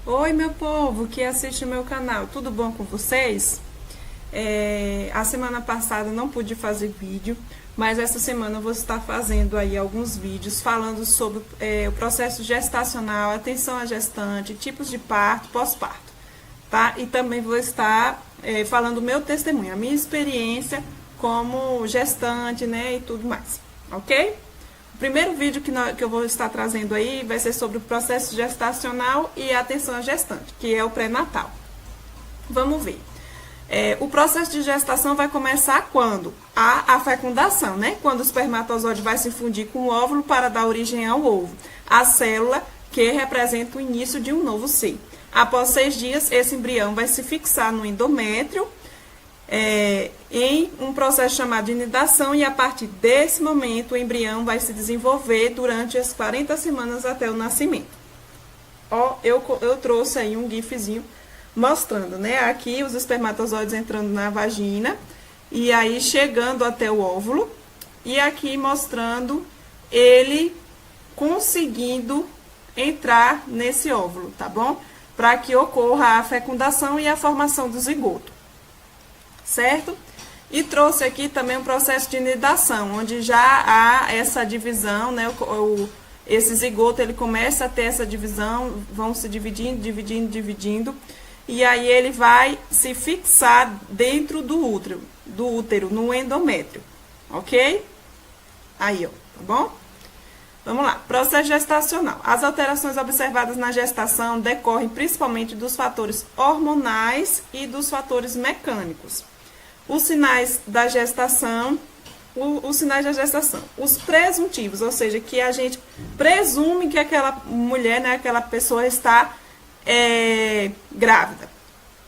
Oi, meu povo que assiste o meu canal, tudo bom com vocês? A semana passada não pude fazer vídeo, mas essa semana eu vou estar fazendo aí alguns vídeos falando sobre o processo gestacional, atenção à gestante, tipos de parto, pós-parto, tá? E também vou estar falando o meu testemunho, a minha experiência como gestante, né, e tudo mais, ok? O primeiro vídeo que eu vou estar trazendo aí vai ser sobre o processo gestacional e a atenção à gestante, que é o pré-natal. Vamos ver. O processo de gestação vai começar quando? A fecundação, né? Quando o espermatozoide vai se fundir com o óvulo para dar origem ao ovo, a célula que representa o início de um novo ser. Após 6 dias, esse embrião vai se fixar no endométrio, em um processo chamado de nidação, e a partir desse momento o embrião vai se desenvolver durante as 40 semanas até o nascimento. Ó, eu trouxe aí um gifzinho mostrando, né, aqui os espermatozoides entrando na vagina e aí chegando até o óvulo, e aqui mostrando ele conseguindo entrar nesse óvulo, tá bom? Para que ocorra a fecundação e a formação do zigoto. Certo? E trouxe aqui também um processo de nidação, onde já há essa divisão, né? Esse zigoto, ele começa a ter essa divisão, vão se dividindo, e aí ele vai se fixar dentro do útero, no endométrio, ok? Aí, ó, tá bom? Vamos lá, processo gestacional. As alterações observadas na gestação decorrem principalmente dos fatores hormonais e dos fatores mecânicos. Os sinais da gestação, os presuntivos, ou seja, que a gente presume que aquela mulher, né, aquela pessoa está grávida.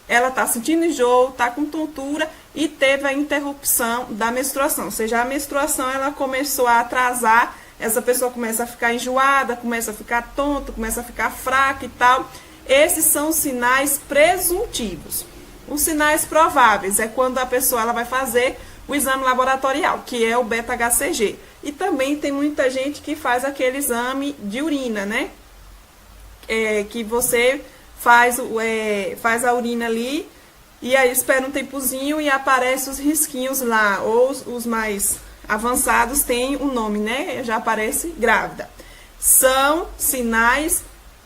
Ela está sentindo enjoo, está com tontura e teve a interrupção da menstruação, ou seja, a menstruação ela começou a atrasar, essa pessoa começa a ficar enjoada, começa a ficar tonta, começa a ficar fraca e tal. Esses são os sinais presuntivos. Os sinais prováveis é quando a pessoa ela vai fazer o exame laboratorial, que é o beta-HCG. E também tem muita gente que faz aquele exame de urina, né? Que você faz a urina ali e aí espera um tempozinho e aparece os risquinhos lá. Ou os mais avançados têm um nome, né? Já aparece grávida. São sinais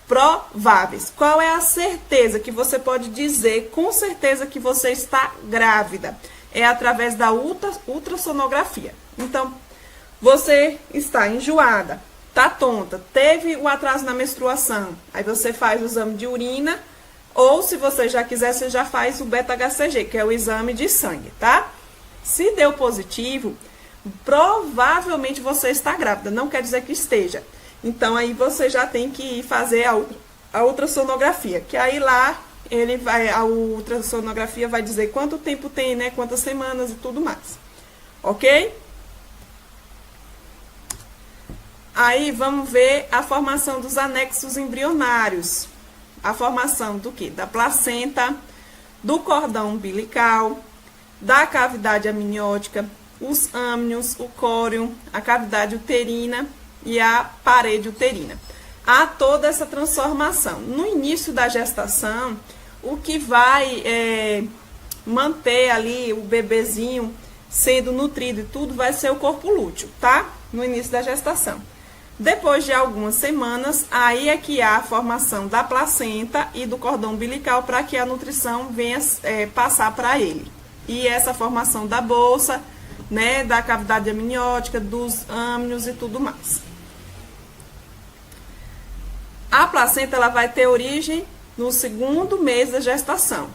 prováveis. Qual é a certeza que você pode dizer com certeza que você está grávida? É através da ultrassonografia. Então, você está enjoada, está tonta, teve um atraso na menstruação, aí você faz o exame de urina, ou se você já quiser, você já faz o beta-HCG, que é o exame de sangue, tá? Se deu positivo, provavelmente você está grávida, não quer dizer que esteja. Então, aí você já tem que ir fazer a ultrassonografia, que aí lá a ultrassonografia vai dizer quanto tempo tem, né, quantas semanas e tudo mais, ok? Aí vamos ver a formação dos anexos embrionários. A formação do quê? Da placenta, do cordão umbilical, da cavidade amniótica, os âmnios, o córion, a cavidade uterina e a parede uterina. Há toda essa transformação. No início da gestação, o que vai manter ali o bebezinho sendo nutrido e tudo vai ser o corpo lúteo, tá? No início da gestação. Depois de algumas semanas, aí é que há a formação da placenta e do cordão umbilical para que a nutrição venha passar para ele. E essa formação da bolsa, né, da cavidade amniótica, dos âmnios e tudo mais. A placenta ela vai ter origem no 2º mês da gestação,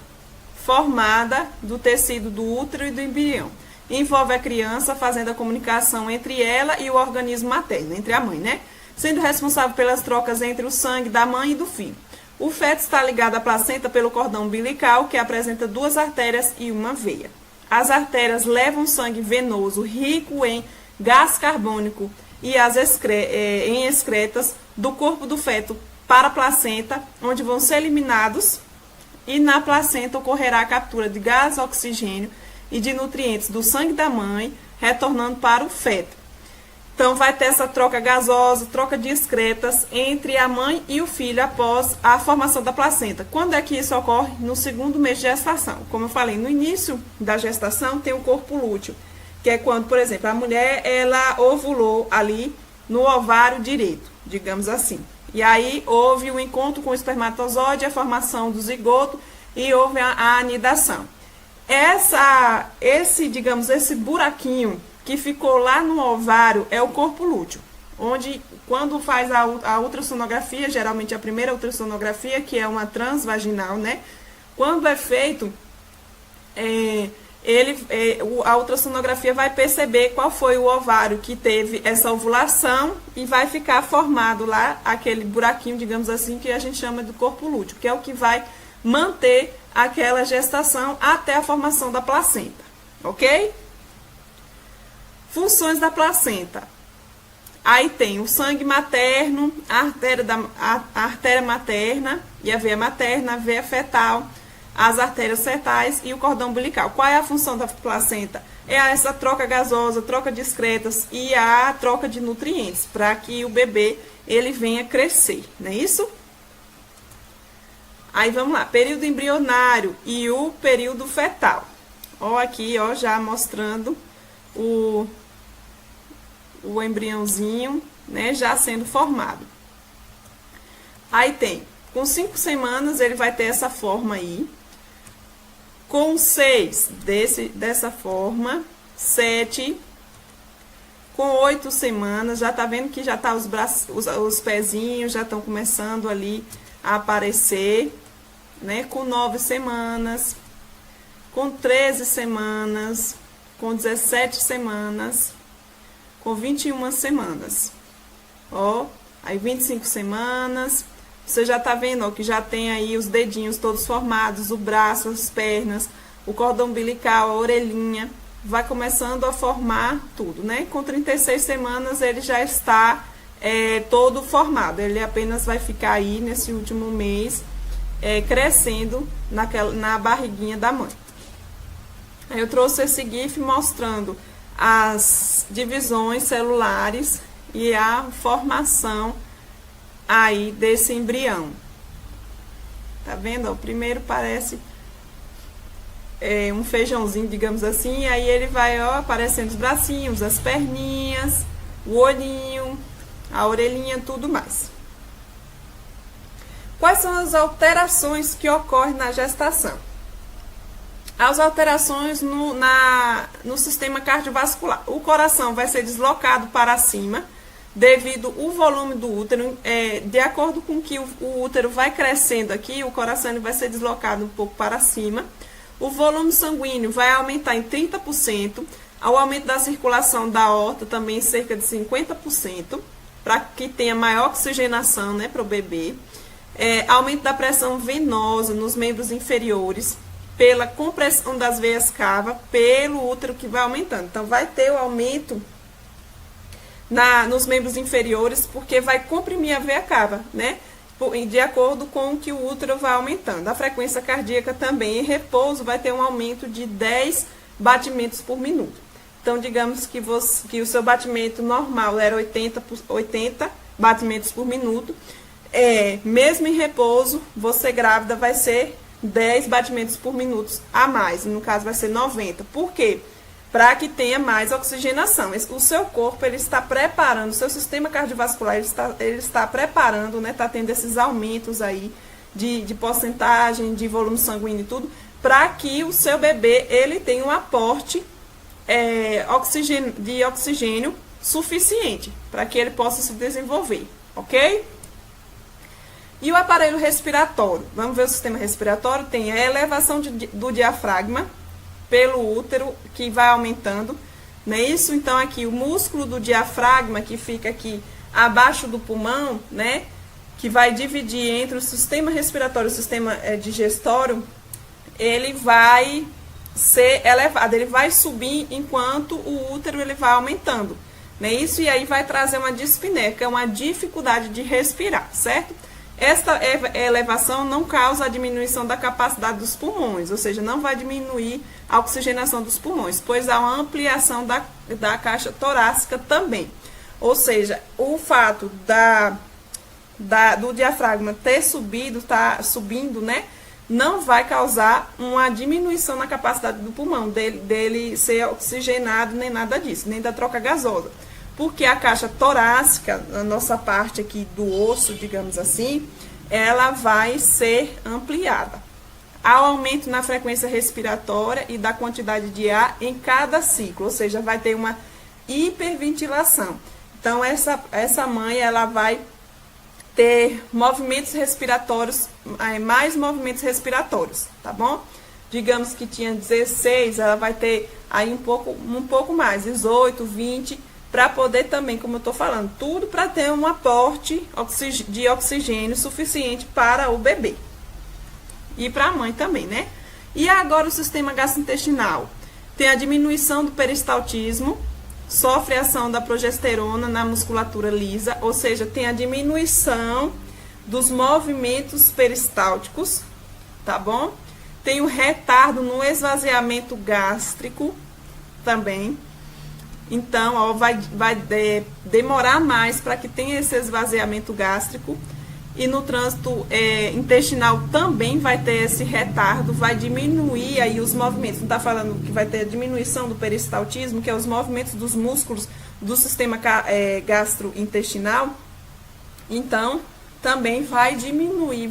formada do tecido do útero e do embrião. Envolve a criança fazendo a comunicação entre ela e o organismo materno, entre a mãe, né? Sendo responsável pelas trocas entre o sangue da mãe e do filho. O feto está ligado à placenta pelo cordão umbilical, que apresenta 2 artérias e uma veia. As artérias levam sangue venoso rico em gás carbônico e em excretas do corpo do feto para a placenta, onde vão ser eliminados, e na placenta ocorrerá a captura de gás oxigênio e de nutrientes do sangue da mãe, retornando para o feto. Então, vai ter essa troca gasosa, troca de excretas entre a mãe e o filho após a formação da placenta. Quando é que isso ocorre? No segundo mês de gestação. Como eu falei, no início da gestação tem o corpo lúteo, que é quando, por exemplo, a mulher, ela ovulou ali no ovário direito, digamos assim. E aí houve o encontro com o espermatozoide, a formação do zigoto e houve a anidação. Esse buraquinho que ficou lá no ovário é o corpo lúteo, onde quando faz a ultrassonografia, geralmente a primeira ultrassonografia, que é uma transvaginal, né? Quando é feito, a ultrassonografia vai perceber qual foi o ovário que teve essa ovulação e vai ficar formado lá aquele buraquinho, digamos assim, que a gente chama de corpo lúteo, que é o que vai manter aquela gestação até a formação da placenta, ok? Funções da placenta. Aí tem o sangue materno, a artéria materna e a veia materna, a veia fetal, as artérias fetais e o cordão umbilical. Qual é a função da placenta? É essa troca gasosa, troca de excretas e a troca de nutrientes, para que o bebê ele venha crescer, não é isso? Aí vamos lá, período embrionário e o período fetal. Ó, aqui, ó, já mostrando o embriãozinho, né, já sendo formado. Aí tem, com 5 semanas ele vai ter essa forma aí. Com 6, dessa forma. 7. Com 8 semanas, já tá vendo que já tá os pezinhos já estão começando ali a aparecer, né? Com 9 semanas, com 13 semanas, com 17 semanas, com 21 semanas, ó, aí 25 semanas, você já tá vendo, ó, que já tem aí os dedinhos todos formados, o braço, as pernas, o cordão umbilical, a orelhinha, vai começando a formar tudo, né? Com 36 semanas ele já está todo formado, ele apenas vai ficar aí nesse último mês crescendo na barriguinha da mãe. Aí eu trouxe esse GIF mostrando as divisões celulares e a formação aí desse embrião. Tá vendo? O primeiro parece um feijãozinho, digamos assim, e aí ele vai, ó, aparecendo os bracinhos, as perninhas, o olhinho, a orelhinha, tudo mais. Quais são as alterações que ocorrem na gestação? As alterações no sistema cardiovascular. O coração vai ser deslocado para cima, devido ao volume do útero. De acordo com que o útero vai crescendo aqui, o coração ele vai ser deslocado um pouco para cima. O volume sanguíneo vai aumentar em 30%. O aumento da circulação da aorta também em cerca de 50%, para que tenha maior oxigenação, né, para o bebê. Aumento da pressão venosa nos membros inferiores, pela compressão das veias cava, pelo útero que vai aumentando. Então, vai ter o aumento nos membros inferiores, porque vai comprimir a veia cava, né? De acordo com o que o útero vai aumentando. A frequência cardíaca também, em repouso, vai ter um aumento de 10 batimentos por minuto. Então, digamos que o seu batimento normal era 80 batimentos por minuto. Mesmo em repouso, você grávida vai ser 10 batimentos por minuto a mais. No caso, vai ser 90. Por quê? Para que tenha mais oxigenação. O seu corpo ele está preparando, o seu sistema cardiovascular ele está preparando, né? Está tendo esses aumentos aí de porcentagem, de volume sanguíneo e tudo, para que o seu bebê ele tenha um aporte de oxigênio suficiente para que ele possa se desenvolver, ok? E o aparelho respiratório? Vamos ver o sistema respiratório. Tem a elevação do diafragma pelo útero, que vai aumentando, não é isso? Então, aqui, o músculo do diafragma, que fica aqui abaixo do pulmão, né? Que vai dividir entre o sistema respiratório e o sistema digestório, ele vai ser elevado, ele vai subir enquanto o útero ele vai aumentando, não é isso? E aí vai trazer uma dispneia, que é uma dificuldade de respirar, certo? Esta elevação não causa a diminuição da capacidade dos pulmões, ou seja, não vai diminuir a oxigenação dos pulmões, pois há uma ampliação da caixa torácica também. Ou seja, o fato do diafragma ter subido, tá subindo, né? Não vai causar uma diminuição na capacidade do pulmão, dele ser oxigenado, nem nada disso, nem da troca gasosa. Porque a caixa torácica, a nossa parte aqui do osso, digamos assim, ela vai ser ampliada. Há um aumento na frequência respiratória e da quantidade de ar em cada ciclo, ou seja, vai ter uma hiperventilação. Então, essa mãe, ela vai ter movimentos respiratórios, mais movimentos respiratórios, tá bom? Digamos que tinha 16, ela vai ter aí um pouco mais, 18, 20, para poder também, como eu estou falando, tudo para ter um aporte de oxigênio suficiente para o bebê. E para a mãe também, né? E agora o sistema gastrointestinal. Tem a diminuição do peristaltismo, sofre ação da progesterona na musculatura lisa, ou seja, tem a diminuição dos movimentos peristálticos, tá bom? Tem o retardo no esvaziamento gástrico também. Então, ó, vai demorar mais para que tenha esse esvaziamento gástrico. E no trânsito intestinal também vai ter esse retardo, vai diminuir aí os movimentos. Não está falando que vai ter diminuição do peristaltismo, que é os movimentos dos músculos do sistema gastrointestinal. Então, também vai diminuir,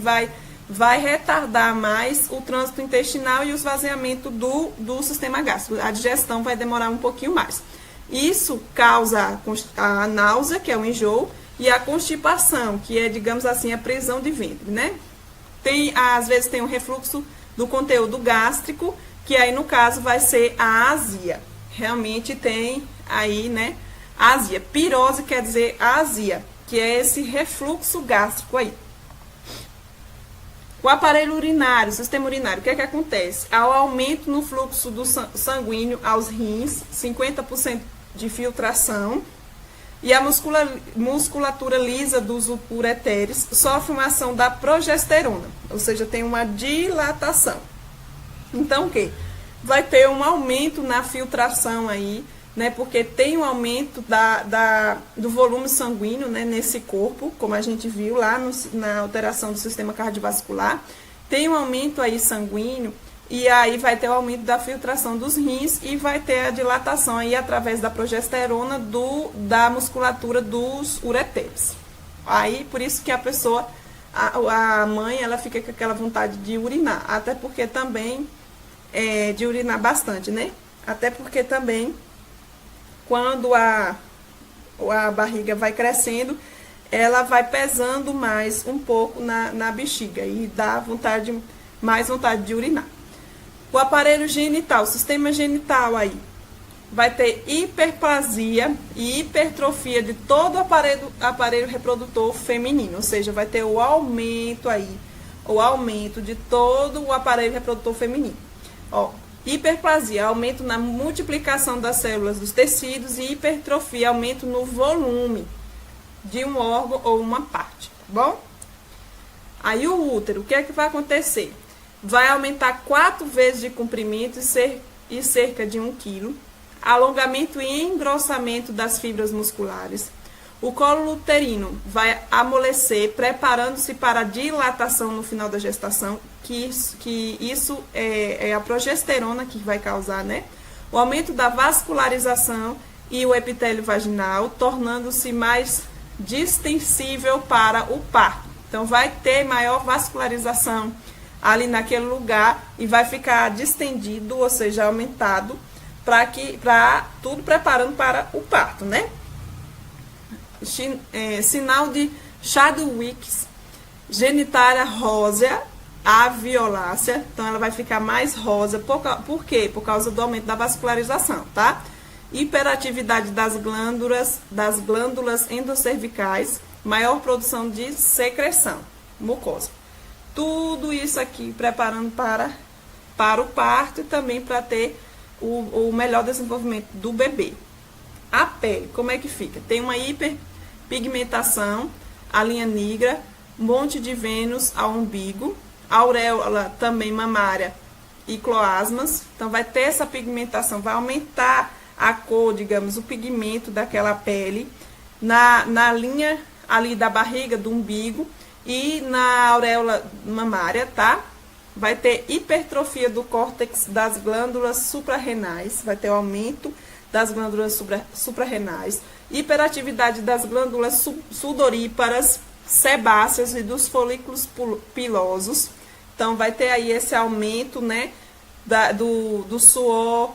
vai retardar mais o trânsito intestinal e o esvaziamento do sistema gástrico. A digestão vai demorar um pouquinho mais. Isso causa a náusea, que é o enjoo, e a constipação, que é, digamos assim, a prisão de ventre, né? Às vezes tem um refluxo do conteúdo gástrico, que aí no caso vai ser a azia. Realmente tem aí, né, azia. Pirose quer dizer azia, que é esse refluxo gástrico aí. O aparelho urinário, o sistema urinário, o que é que acontece? Há o aumento no fluxo do sanguíneo aos rins, 50% de filtração, e a musculatura lisa dos ureteres sofre uma ação da progesterona, ou seja, tem uma dilatação. Então, o quê? Vai ter um aumento na filtração aí, né? Porque tem um aumento do volume sanguíneo, né, nesse corpo, como a gente viu lá na alteração do sistema cardiovascular. Tem um aumento aí sanguíneo. E aí vai ter o aumento da filtração dos rins e vai ter a dilatação aí através da progesterona da musculatura dos ureteres. Aí, por isso que a pessoa, a mãe, ela fica com aquela vontade de urinar. Até porque também, de urinar bastante, né? Até porque também, quando a barriga vai crescendo, ela vai pesando mais um pouco na bexiga e dá mais vontade de urinar. O aparelho genital, o sistema genital aí, vai ter hiperplasia e hipertrofia de todo o aparelho reprodutor feminino, ou seja, vai ter o aumento de todo o aparelho reprodutor feminino. Ó, hiperplasia, aumento na multiplicação das células dos tecidos, e hipertrofia, aumento no volume de um órgão ou uma parte, tá bom? Aí o útero, o que é que vai acontecer? Vai aumentar 4 vezes de comprimento e cerca de 1 kg. Alongamento e engrossamento das fibras musculares. O colo uterino vai amolecer, preparando-se para a dilatação no final da gestação, que isso é a progesterona que vai causar, né? O aumento da vascularização e o epitélio vaginal, tornando-se mais distensível para o parto. Então, vai ter maior vascularização ali naquele lugar e vai ficar distendido, ou seja, aumentado, para tudo preparando para o parto, né? Sinal de Chadwick, genitália rósea, a violácea, então ela vai ficar mais rosa. Por quê? Por causa do aumento da vascularização, tá? Hiperatividade das glândulas endocervicais, maior produção de secreção mucosa. Tudo isso aqui preparando para o parto e também para ter o melhor desenvolvimento do bebê. A pele, como é que fica? Tem uma hiperpigmentação, a linha negra, monte de Vênus ao umbigo, auréola também mamária e cloasmas. Então vai ter essa pigmentação, vai aumentar a cor, digamos, o pigmento daquela pele. na linha ali da barriga, do umbigo e na auréola mamária, tá? Vai ter hipertrofia do córtex das glândulas suprarrenais, vai ter aumento das glândulas suprarrenais, hiperatividade das glândulas sudoríparas, sebáceas e dos folículos pilosos. Então, vai ter aí esse aumento, né, do suor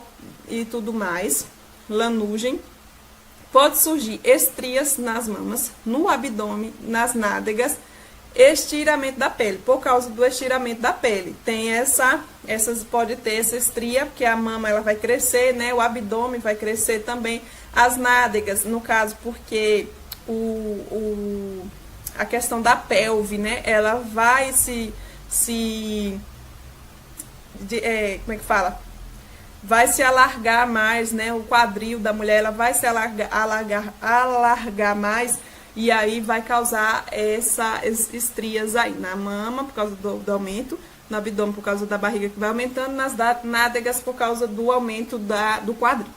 e tudo mais, lanugem. Pode surgir estrias nas mamas, no abdômen, nas nádegas, estiramento da pele, por causa do estiramento da pele. Tem pode ter essa estria, porque a mama ela vai crescer, né? O abdômen vai crescer também, as nádegas, no caso, porque a questão da pelve, né? Ela vai como é que fala? Vai se alargar mais, né? O quadril da mulher, ela vai se alargar mais, e aí vai causar essas estrias aí na mama, por causa do aumento, no abdômen por causa da barriga que vai aumentando, nas nádegas por causa do aumento do quadril.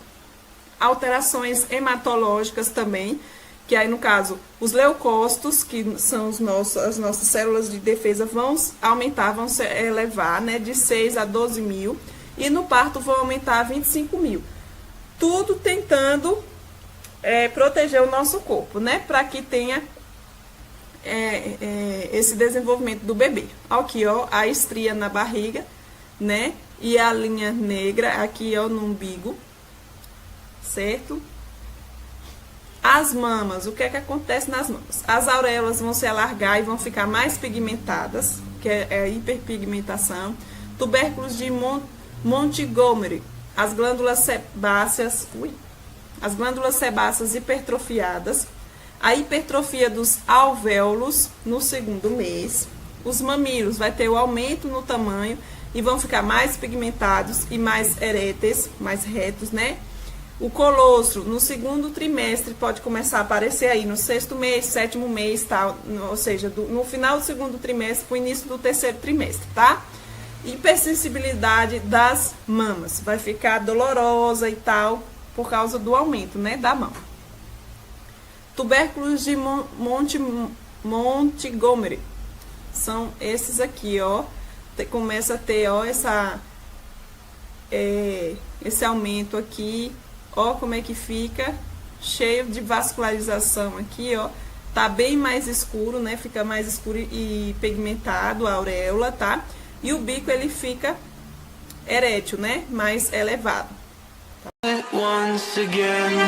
Alterações hematológicas também, que aí no caso, os leucócitos, que são as nossas células de defesa, vão aumentar, vão se elevar, né, de 6 a 12 mil, e no parto vão aumentar a 25 mil. Tudo tentando proteger o nosso corpo, né, para que tenha esse desenvolvimento do bebê. Aqui, ó, a estria na barriga, né, e a linha negra aqui, ó, no umbigo, certo? As mamas, o que é que acontece nas mamas? As auréolas vão se alargar e vão ficar mais pigmentadas, que é a hiperpigmentação. Tubérculos de Montgomery, as glândulas sebáceas hipertrofiadas, a hipertrofia dos alvéolos no segundo mês. Os mamilos vai ter o aumento no tamanho e vão ficar mais pigmentados e mais eréteis, mais retos, né? O colostro, no segundo trimestre, pode começar a aparecer aí no 6º mês, 7º mês, tal, ou seja, no final do segundo trimestre para o início do 3º trimestre, tá? Hipersensibilidade das mamas, vai ficar dolorosa e tal, por causa do aumento, né, da mama. Tubérculos de Montgomery, são esses aqui, ó, começa a ter, ó, esse aumento aqui. Ó como é que fica, cheio de vascularização aqui, ó. Tá bem mais escuro, né? Fica mais escuro e pigmentado a auréola, tá? E o bico, ele fica erétil, né? Mais elevado. Once again.